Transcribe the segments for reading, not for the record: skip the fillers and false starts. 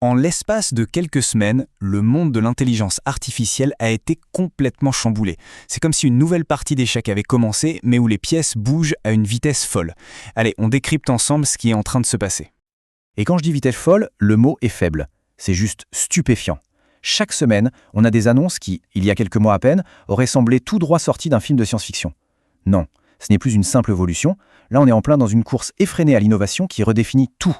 En l'espace de quelques semaines, le monde de l'intelligence artificielle a été complètement chamboulé. C'est comme si une nouvelle partie d'échecs avait commencé, mais où les pièces bougent à une vitesse folle. Allez, on décrypte ensemble ce qui est en train de se passer. Et quand je dis vitesse folle, le mot est faible. C'est juste stupéfiant. Chaque semaine, on a des annonces qui, il y a quelques mois à peine, auraient semblé tout droit sorties d'un film de science-fiction. Non, ce n'est plus une simple évolution. Là, on est en plein dans une course effrénée à l'innovation qui redéfinit tout.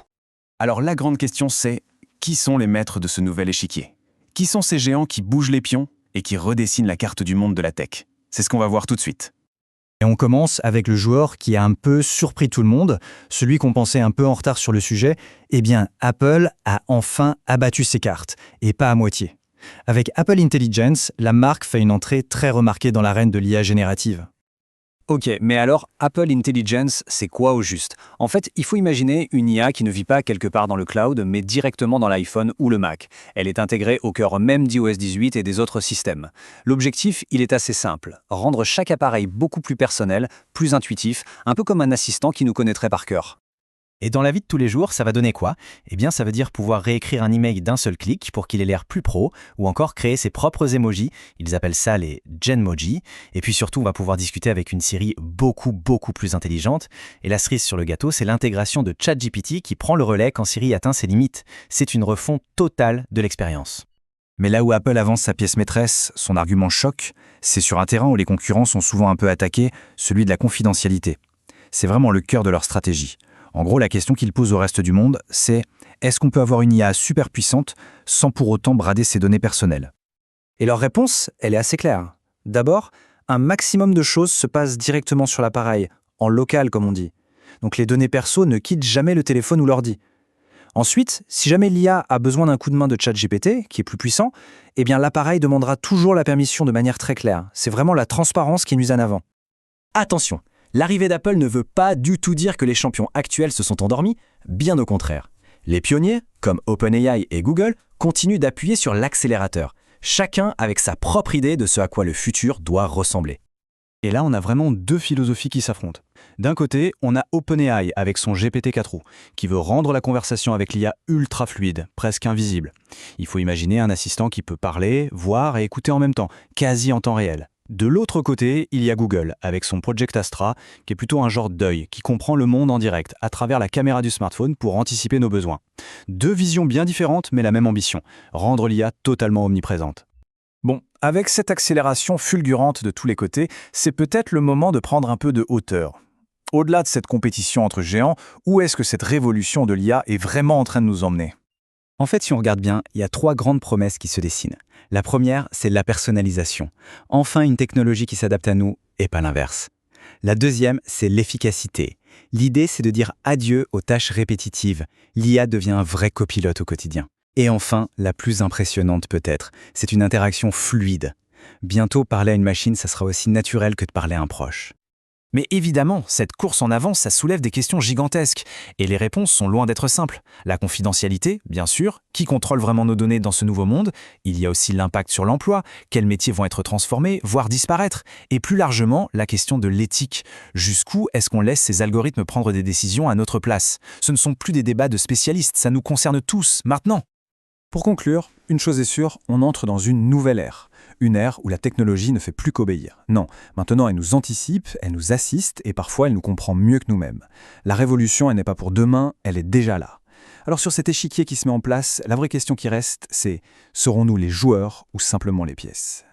Alors la grande question c'est, qui sont les maîtres de ce nouvel échiquier? Qui sont ces géants qui bougent les pions et qui redessinent la carte du monde de la tech? C'est ce qu'on va voir tout de suite. Et on commence avec le joueur qui a un peu surpris tout le monde, celui qu'on pensait un peu en retard sur le sujet. Eh bien, Apple a enfin abattu ses cartes, et pas à moitié. Avec Apple Intelligence, la marque fait une entrée très remarquée dans l'arène de l'IA générative. Ok, mais alors Apple Intelligence, c'est quoi au juste? En fait, il faut imaginer une IA qui ne vit pas quelque part dans le cloud, mais directement dans l'iPhone ou le Mac. Elle est intégrée au cœur même d'iOS 18 et des autres systèmes. L'objectif, il est assez simple, rendre chaque appareil beaucoup plus personnel, plus intuitif, un peu comme un assistant qui nous connaîtrait par cœur. Et dans la vie de tous les jours, ça va donner quoi? Eh bien, ça veut dire pouvoir réécrire un email d'un seul clic pour qu'il ait l'air plus pro, ou encore créer ses propres emojis, ils appellent ça les Genmoji, et puis surtout, on va pouvoir discuter avec une Siri beaucoup plus intelligente. Et la cerise sur le gâteau, c'est l'intégration de ChatGPT qui prend le relais quand Siri atteint ses limites. C'est une refonte totale de l'expérience. Mais là où Apple avance sa pièce maîtresse, son argument choc, c'est sur un terrain où les concurrents sont souvent un peu attaqués, celui de la confidentialité. C'est vraiment le cœur de leur stratégie. En gros, la question qu'ils posent au reste du monde, c'est est-ce qu'on peut avoir une IA super puissante sans pour autant brader ses données personnelles? Et leur réponse, elle est assez claire. D'abord, un maximum de choses se passent directement sur l'appareil, en local comme on dit. Donc les données perso ne quittent jamais le téléphone ou l'ordi. Ensuite, si jamais l'IA a besoin d'un coup de main de ChatGPT, qui est plus puissant, eh bien l'appareil demandera toujours la permission de manière très claire. C'est vraiment la transparence qui est mise en avant. Attention, l'arrivée d'Apple ne veut pas du tout dire que les champions actuels se sont endormis, bien au contraire. Les pionniers, comme OpenAI et Google, continuent d'appuyer sur l'accélérateur, chacun avec sa propre idée de ce à quoi le futur doit ressembler. Et là, on a vraiment deux philosophies qui s'affrontent. D'un côté, on a OpenAI avec son GPT-4o, qui veut rendre la conversation avec l'IA ultra fluide, presque invisible. Il faut imaginer un assistant qui peut parler, voir et écouter en même temps, quasi en temps réel. De l'autre côté, il y a Google, avec son Project Astra, qui est plutôt un genre d'œil, qui comprend le monde en direct, à travers la caméra du smartphone pour anticiper nos besoins. Deux visions bien différentes, mais la même ambition, rendre l'IA totalement omniprésente. Bon, avec cette accélération fulgurante de tous les côtés, c'est peut-être le moment de prendre un peu de hauteur. Au-delà de cette compétition entre géants, où est-ce que cette révolution de l'IA est vraiment en train de nous emmener? En fait, si on regarde bien, il y a trois grandes promesses qui se dessinent. La première, c'est la personnalisation. Enfin, une technologie qui s'adapte à nous et pas l'inverse. La deuxième, c'est l'efficacité. L'idée, c'est de dire adieu aux tâches répétitives. L'IA devient un vrai copilote au quotidien. Et enfin, la plus impressionnante peut-être, c'est une interaction fluide. Bientôt, parler à une machine, ça sera aussi naturel que de parler à un proche. Mais évidemment, cette course en avant, ça soulève des questions gigantesques. Et les réponses sont loin d'être simples. La confidentialité, bien sûr. Qui contrôle vraiment nos données dans ce nouveau monde? Il y a aussi l'impact sur l'emploi. Quels métiers vont être transformés, voire disparaître? Et plus largement, la question de l'éthique. Jusqu'où est-ce qu'on laisse ces algorithmes prendre des décisions à notre place? Ce ne sont plus des débats de spécialistes, ça nous concerne tous, maintenant. Pour conclure, une chose est sûre, on entre dans une nouvelle ère. Une ère où la technologie ne fait plus qu'obéir. Non, maintenant elle nous anticipe, elle nous assiste et parfois elle nous comprend mieux que nous-mêmes. La révolution, elle n'est pas pour demain, elle est déjà là. Alors sur cet échiquier qui se met en place, la vraie question qui reste, c'est serons-nous les joueurs ou simplement les pièces ?